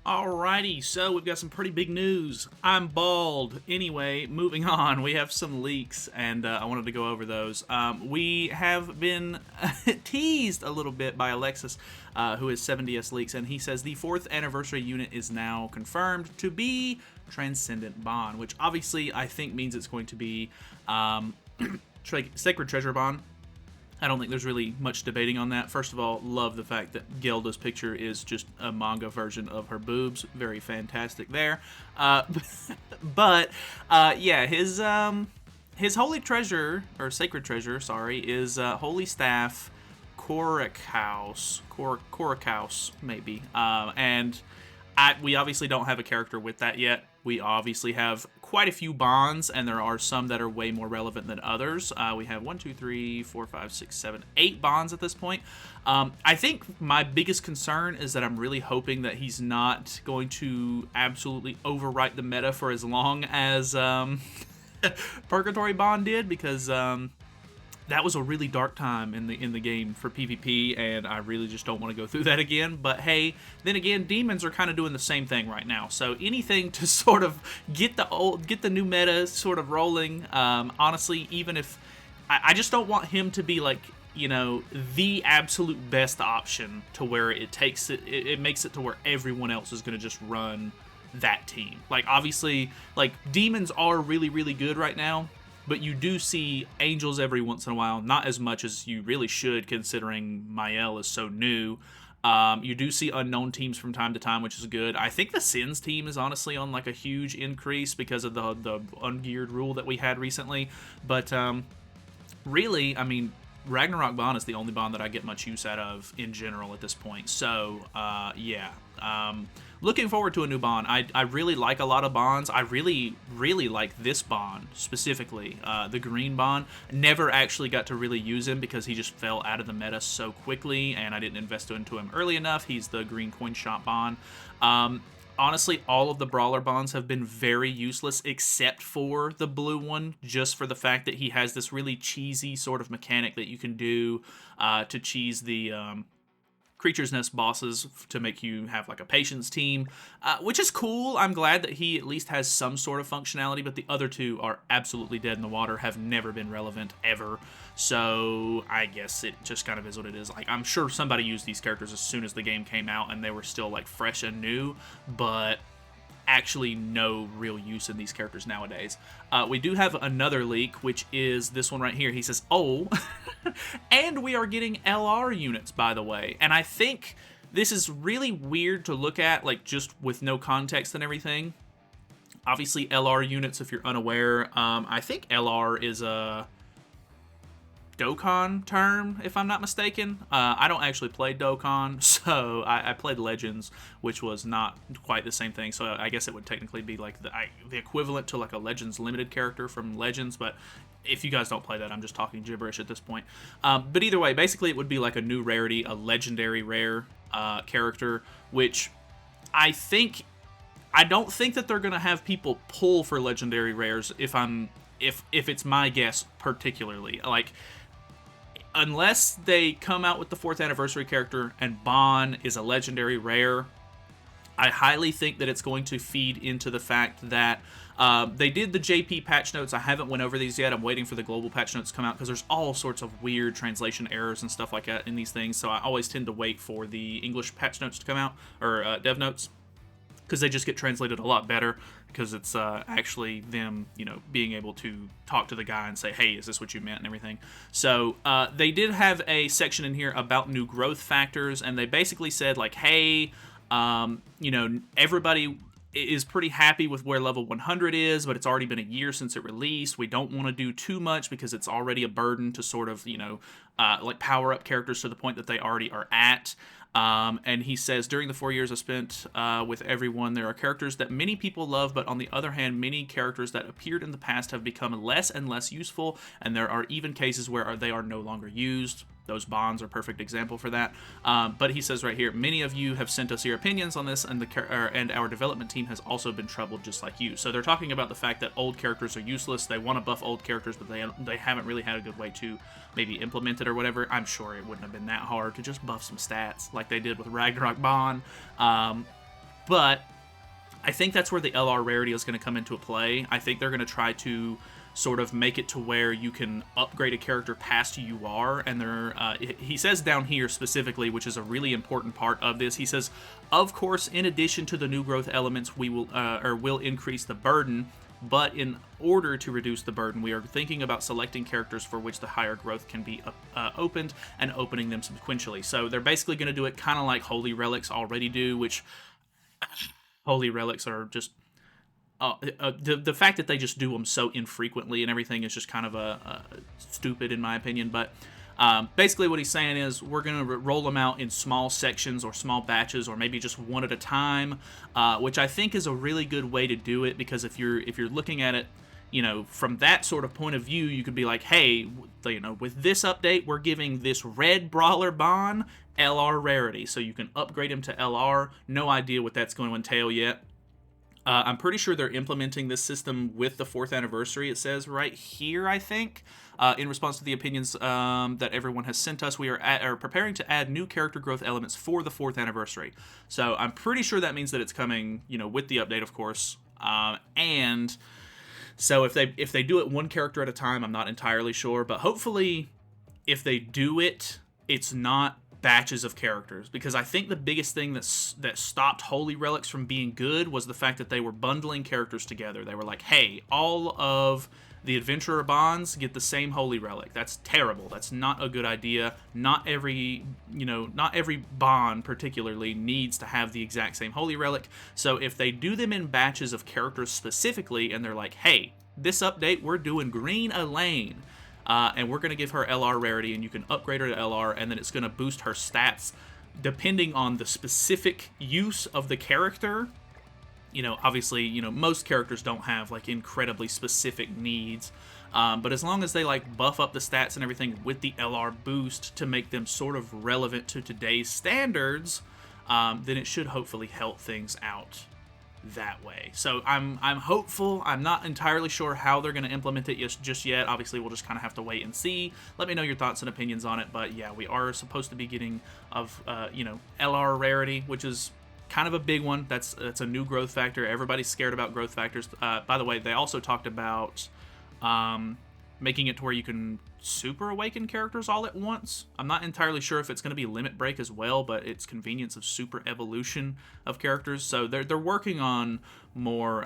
Alrighty, so we've got some pretty big news. I'm bald. Anyway, moving on, we have some leaks, and I wanted to go over those. We have been teased a little bit by Alexis, who is 7DS Leaks, and he says the 4th anniversary unit is now confirmed to be Transcendent Bond, which obviously I think means it's going to be Sacred Treasure Bond. I don't think there's really much debating on that. First of all, love the fact that Gelda's picture is just a manga version of her boobs. Very fantastic there. Yeah, his holy treasure, or sacred treasure, sorry, is Holy Staff Korakaus, maybe. We obviously don't have a character with that yet. We obviously have quite a few bonds, and there are some that are way more relevant than others. We have 1, 2, 3, 4, 5, 6, 7, 8 bonds at this point. I think my biggest concern is that I'm really hoping that he's not going to absolutely overwrite the meta for as long as Purgatory Bond did, because that was a really dark time in the game for PvP, and I really just don't want to go through that again. But hey, then again, demons are kind of doing the same thing right now. So anything to sort of get the new meta sort of rolling. Honestly, even if I just don't want him to be like, you know, the absolute best option to where it makes it to where everyone else is going to just run that team. Like obviously, like demons are really, really good right now. But you do see angels every once in a while, not as much as you really should, considering Mael is so new. You do see unknown teams from time to time, which is good. I think the Sins team is honestly on like a huge increase because of the ungeared rule that we had recently. But really, I mean, Ragnarok Bond is the only bond that I get much use out of in general at this point. So, yeah. Looking forward to a new bond. I really like a lot of bonds. I really, really like this bond specifically. The green bond. Never actually got to really use him because he just fell out of the meta so quickly, and I didn't invest into him early enough. He's the green coin shop bond. Honestly, all of the brawler bonds have been very useless except for the blue one, just for the fact that he has this really cheesy sort of mechanic that you can do to cheese the Creature's Nest bosses to make you have like a patience team, which is cool. I'm glad that he at least has some sort of functionality, but the other two are absolutely dead in the water, have never been relevant ever. So I guess it just kind of is what it is. Like, I'm sure somebody used these characters as soon as the game came out and they were still like fresh and new, but actually no real use in these characters nowadays. We do have another leak, which is this one right here. He says, oh, and we are getting LR units, by the way. And I think this is really weird to look at, like, just with no context and everything. Obviously, LR units, if you're unaware, I think LR is a Dokkan term, if I'm not mistaken. I don't actually play Dokkan, so I played Legends, which was not quite the same thing. So I guess it would technically be like the equivalent to like a Legends limited character from Legends, but if you guys don't play that, I'm just talking gibberish at this point. But either way, basically it would be like a new rarity, a legendary rare character, which I don't think that they're gonna have people pull for legendary rares if it's my guess particularly. Like, unless they come out with the 4th anniversary character and Bon is a legendary rare, I highly think that it's going to feed into the fact that they did the JP patch notes. I haven't went over these yet. I'm waiting for the global patch notes to come out because there's all sorts of weird translation errors and stuff like that in these things. So I always tend to wait for the English patch notes to come out, or dev notes, because they just get translated a lot better, because it's actually them, you know, being able to talk to the guy and say, hey, is this what you meant, and everything. So they did have a section in here about new growth factors, and they basically said, like, hey, you know, everybody is pretty happy with where level 100 is, but it's already been a year since it released. We don't want to do too much because it's already a burden to sort of, you know, like power up characters to the point that they already are at. And he says, during the 4 years I spent with everyone, there are characters that many people love, but on the other hand, many characters that appeared in the past have become less and less useful, and there are even cases where they are no longer used. Those bonds are a perfect example for that. But he says right here, many of you have sent us your opinions on this, and our development team has also been troubled just like you. So they're talking about the fact that old characters are useless. They want to buff old characters, but they haven't really had a good way to maybe implement it or whatever. I'm sure it wouldn't have been that hard to just buff some stats like they did with Ragnarok Bond. But I think that's where the LR Rarity is going to come into play. I think they're going to try to sort of make it to where you can upgrade a character past who you are, and he says down here specifically, which is a really important part of this, he says, of course, in addition to the new growth elements, we will increase the burden, but in order to reduce the burden, we are thinking about selecting characters for which the higher growth can be opened and opening them sequentially. So they're basically going to do it kind of like Holy Relics already do, which Holy Relics are just the fact that they just do them so infrequently and everything is just kind of stupid in my opinion. But basically what he's saying is we're going to roll them out in small sections or small batches, or maybe just one at a time, which I think is a really good way to do it, because if you're looking at it, you know, from that sort of point of view, you could be like, hey, you know, with this update, we're giving this red brawler Bon LR Rarity, so you can upgrade him to LR. No idea what that's going to entail yet. I'm pretty sure they're implementing this system with the 4th anniversary, it says right here, I think. In response to the opinions that everyone has sent us, we are preparing to add new character growth elements for the 4th anniversary. So I'm pretty sure that means that it's coming, you know, with the update, of course. And so if they do it one character at a time, I'm not entirely sure. But hopefully, if they do it, it's not batches of characters, because I think the biggest thing that stopped Holy Relics from being good was the fact that they were bundling characters together. They were like, hey, all of the Adventurer Bonds get the same Holy Relic. That's terrible. That's not a good idea. Not every Bond particularly needs to have the exact same Holy Relic. So if they do them in batches of characters specifically, and they're like, hey, this update we're doing Green Elaine, and we're going to give her LR Rarity, and you can upgrade her to LR, and then it's going to boost her stats depending on the specific use of the character. You know, obviously, you know, most characters don't have, like, incredibly specific needs, but as long as they, like, buff up the stats and everything with the LR boost to make them sort of relevant to today's standards, then it should hopefully help things out that way. So I'm hopeful. I'm not entirely sure how they're going to implement it just yet. Obviously, we'll just kind of have to wait and see. Let me know your thoughts and opinions on it. But yeah, we are supposed to be getting you know, LR Rarity, which is kind of a big one. That's a new growth factor. Everybody's scared about growth factors. By the way, they also talked about making it to where you can super awaken characters all at once. I'm not entirely sure if it's going to be limit break as well, but it's convenience of super evolution of characters. So they're working on more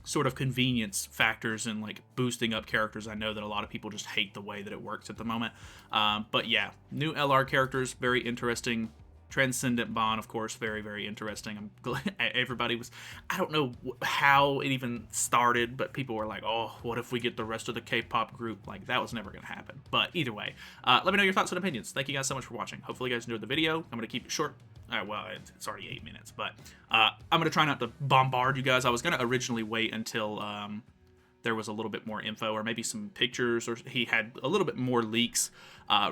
sort of convenience factors and like boosting up characters. I know that a lot of people just hate the way that it works at the moment. But yeah, new LR characters, very interesting. Transcendent Bond, of course, very, very interesting. I'm glad everybody was, I don't know how it even started, but people were like, oh, what if we get the rest of the K-pop group? Like, that was never going to happen. But either way, let me know your thoughts and opinions. Thank you guys so much for watching. Hopefully you guys enjoyed the video. I'm going to keep it short. Well, it's already 8 minutes, but I'm going to try not to bombard you guys. I was going to originally wait until there was a little bit more info, or maybe some pictures, or he had a little bit more leaks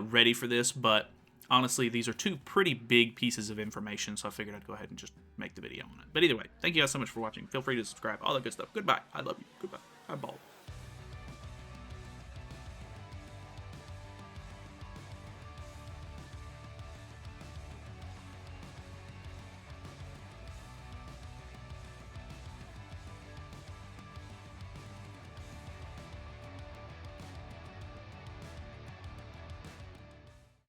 ready for this, but honestly, these are two pretty big pieces of information, so I figured I'd go ahead and just make the video on it. But either way, thank you guys so much for watching. Feel free to subscribe, all that good stuff. Goodbye. I love you. Goodbye. I'm bald.